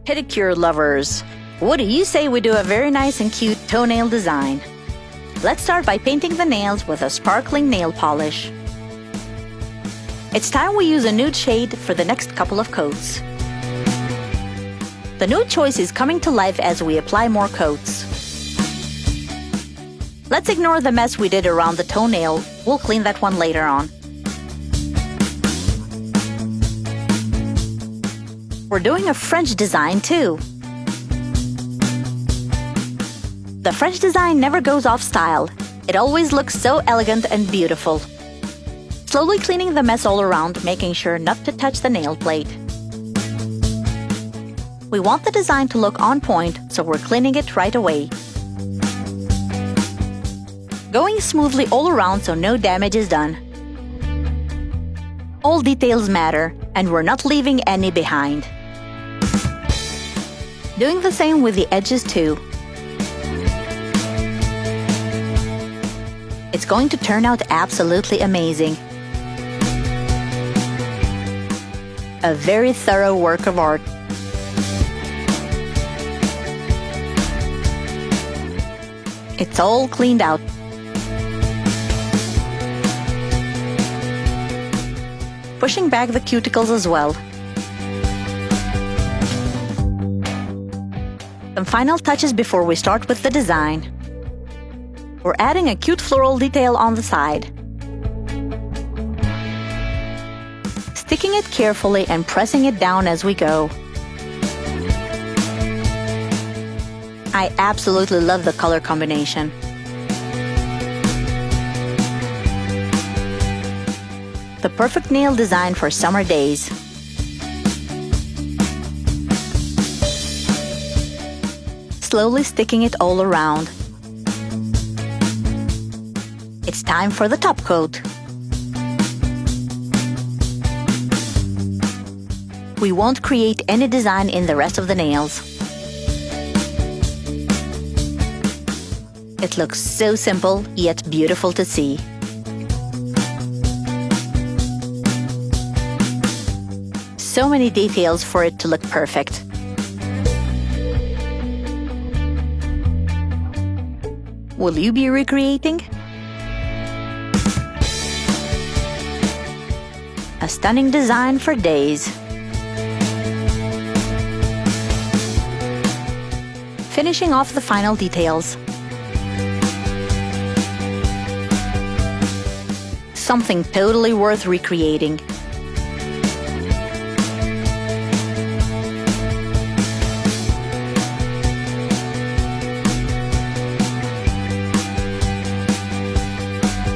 Pedicure lovers, what do you say we do a very nice and cute toenail design? Let's start by painting the nails with a sparkling nail polish. It's time we use a nude shade for the next couple of coats. The nude choice is coming to life as we apply more coats. Let's ignore the mess we did around the toenail. We'll clean that one later on. We're doing a French design too. The French design never goes off style. It always looks so elegant and beautiful. Slowly cleaning the mess all around, making sure not to touch the nail plate. We want the design to look on point, so we're cleaning it right away. Going smoothly all around so no damage is done. All details matter, and we're not leaving any behind. Doing the same with the edges too. It's going to turn out absolutely amazing. A very thorough work of art. It's all cleaned out. Pushing back the cuticles as well. Some final touches before we start with the design. We're adding a cute floral detail on the side. Sticking it carefully and pressing it down as we go. I absolutely love the color combination. The perfect nail design for summer days. Slowly sticking it all around. It's time for the top coat. We won't create any design in the rest of the nails. It looks so simple, yet beautiful to see. So many details for it to look perfect. Will you be recreating? A stunning design for days. Finishing off the final details. Something totally worth recreating.